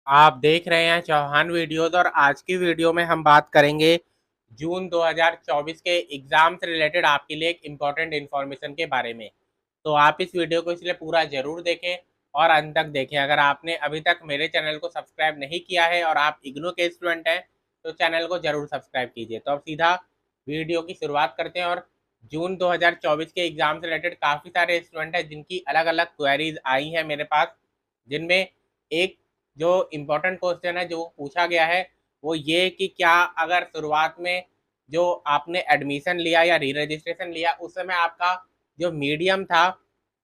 आप देख रहे हैं चौहान वीडियोस और आज की वीडियो में हम बात करेंगे जून 2024 के एग्ज़ाम से रिलेटेड आपके लिए एक इम्पॉर्टेंट इन्फॉर्मेशन के बारे में। तो आप इस वीडियो को इसलिए पूरा ज़रूर देखें और अंत तक देखें। अगर आपने अभी तक मेरे चैनल को सब्सक्राइब नहीं किया है और आप इग्नू के स्टूडेंट हैं तो चैनल को ज़रूर सब्सक्राइब कीजिए। तो अब सीधा वीडियो की शुरुआत करते हैं। और जून 2024 के एग्ज़ाम से रिलेटेड काफ़ी सारे स्टूडेंट हैं जिनकी अलग अलग क्वेरीज आई हैं मेरे पास, जिनमें एक जो इम्पोर्टेंट क्वेश्चन है जो पूछा गया है वो ये कि क्या अगर शुरुआत में जो आपने एडमिशन लिया या री रजिस्ट्रेशन लिया उस समय आपका जो मीडियम था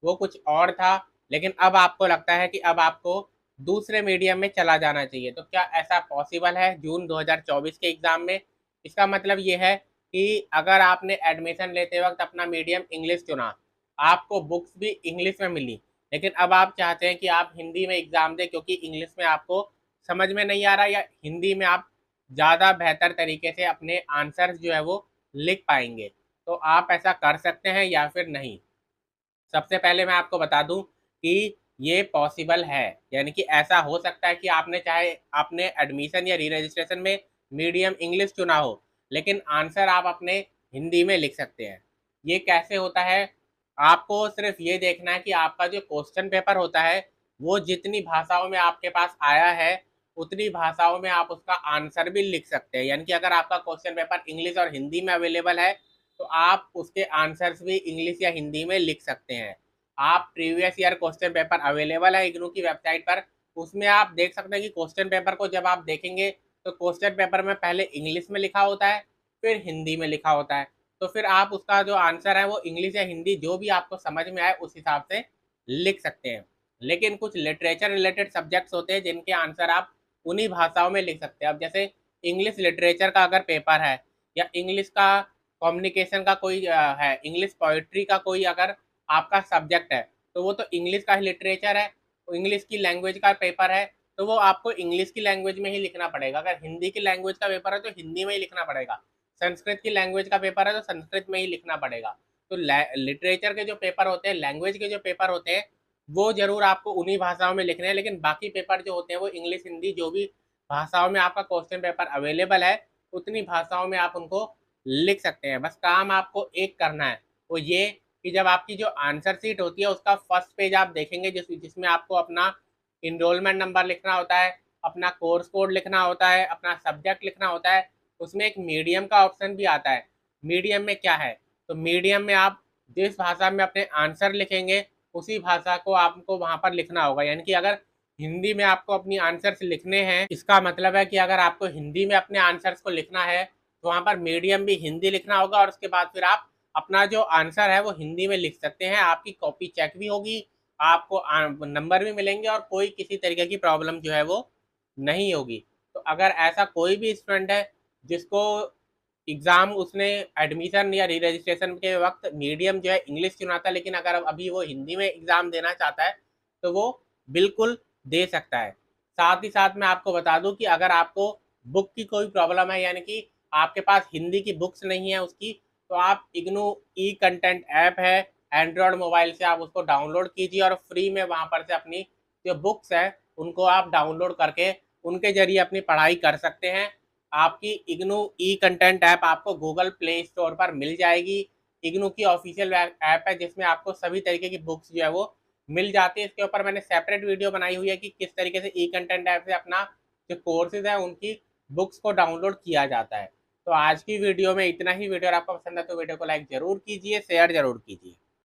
वो कुछ और था, लेकिन अब आपको लगता है कि अब आपको दूसरे मीडियम में चला जाना चाहिए, तो क्या ऐसा पॉसिबल है जून 2024 के एग्ज़ाम में? इसका मतलब ये है कि अगर आपने एडमिशन लेते वक्त अपना मीडियम इंग्लिश चुना, आपको बुक्स भी इंग्लिश में मिली, लेकिन अब आप चाहते हैं कि आप हिंदी में एग्ज़ाम दें क्योंकि इंग्लिश में आपको समझ में नहीं आ रहा या हिंदी में आप ज़्यादा बेहतर तरीके से अपने आंसर्स जो है वो लिख पाएंगे, तो आप ऐसा कर सकते हैं या फिर नहीं। सबसे पहले मैं आपको बता दूं कि ये पॉसिबल है, यानी कि ऐसा हो सकता है कि आपने एडमिशन या री रजिस्ट्रेशन में मीडियम इंग्लिश चुना हो, लेकिन आंसर आप अपने हिंदी में लिख सकते हैं। ये कैसे होता है? आपको सिर्फ ये देखना है कि आपका जो क्वेश्चन पेपर होता है वो जितनी भाषाओं में आपके पास आया है उतनी भाषाओं में आप उसका आंसर भी लिख सकते हैं। यानी कि अगर आपका क्वेश्चन पेपर इंग्लिश और हिंदी में अवेलेबल है तो आप उसके आंसर्स भी इंग्लिश या हिंदी में लिख सकते हैं। आप previous year question paper available है इग्नू की वेबसाइट पर, उसमें आप देख सकते हैं कि क्वेश्चन पेपर को जब आप देखेंगे तो क्वेश्चन पेपर में पहले इंग्लिश में लिखा होता है, फिर हिंदी में लिखा होता है। तो फिर आप उसका जो आंसर है वो इंग्लिश या हिंदी जो भी आपको समझ में आए उस हिसाब से लिख सकते हैं। लेकिन कुछ लिटरेचर रिलेटेड सब्जेक्ट्स होते हैं जिनके आंसर आप उन्हीं भाषाओं में लिख सकते हैं। अब जैसे इंग्लिश लिटरेचर का अगर पेपर है या इंग्लिश का कम्युनिकेशन का कोई है, इंग्लिश पोइट्री का कोई अगर आपका सब्जेक्ट है तो वो तो इंग्लिश का ही लिटरेचर है, इंग्लिश की लैंग्वेज का पेपर है, तो वो आपको इंग्लिश की लैंग्वेज में ही लिखना पड़ेगा। अगर हिंदी की लैंग्वेज का पेपर है तो हिंदी में ही लिखना पड़ेगा, संस्कृत की लैंग्वेज का पेपर है तो संस्कृत में ही लिखना पड़ेगा। तो लिटरेचर के जो पेपर होते हैं, लैंग्वेज के जो पेपर होते हैं, वो जरूर आपको उन्हीं भाषाओं में लिखने हैं, लेकिन बाकी पेपर जो होते हैं वो इंग्लिश हिंदी जो भी भाषाओं में आपका क्वेश्चन पेपर अवेलेबल है उतनी भाषाओं में आप उनको लिख सकते हैं। बस काम आपको एक करना है, वो ये कि जब आपकी जो आंसर शीट होती है उसका फर्स्ट पेज आप देखेंगे जिसमें आपको अपना इनरोलमेंट नंबर लिखना होता है, अपना कोर्स कोड लिखना होता है, अपना सब्जेक्ट लिखना होता है, उसमें एक मीडियम का ऑप्शन भी आता है। मीडियम में क्या है? तो मीडियम में आप जिस भाषा में अपने आंसर लिखेंगे उसी भाषा को आपको वहाँ पर लिखना होगा। यानी कि अगर हिंदी में आपको अपनी आंसर्स लिखने हैं, इसका मतलब है कि अगर आपको हिंदी में अपने आंसर्स को लिखना है तो वहाँ पर मीडियम भी हिंदी लिखना होगा और उसके बाद फिर आप अपना जो आंसर है वो हिंदी में लिख सकते हैं। आपकी कॉपी चेक भी होगी, आपको नंबर भी मिलेंगे और कोई किसी तरीके की प्रॉब्लम जो है वो नहीं होगी। तो अगर ऐसा कोई भी स्टूडेंट है जिसको एग्ज़ाम उसने एडमिशन या री रजिस्ट्रेशन के वक्त मीडियम जो है इंग्लिश चुना था, लेकिन अगर अभी वो हिंदी में एग्ज़ाम देना चाहता है तो वो बिल्कुल दे सकता है। साथ ही साथ मैं आपको बता दूं कि अगर आपको बुक की कोई प्रॉब्लम है, यानी कि आपके पास हिंदी की बुक्स नहीं है उसकी, तो आप इग्नू ई कंटेंट ऐप है, एंड्रॉयड मोबाइल से आप उसको डाउनलोड कीजिए और फ्री में वहाँ पर से अपनी जो बुक्स है उनको आप डाउनलोड करके उनके जरिए अपनी पढ़ाई कर सकते हैं। आपकी इग्नू ई कंटेंट ऐप आपको गूगल प्ले स्टोर पर मिल जाएगी। इग्नू की ऑफिशियल ऐप है जिसमें आपको सभी तरीके की बुक्स जो है वो मिल जाती है। इसके ऊपर मैंने सेपरेट वीडियो बनाई हुई है कि किस तरीके से ई कंटेंट ऐप से अपना जो कोर्सेज है उनकी बुक्स को डाउनलोड किया जाता है। तो आज की वीडियो में इतना ही। वीडियो अगर आपको पसंद है तो वीडियो को लाइक ज़रूर कीजिए, शेयर ज़रूर कीजिए।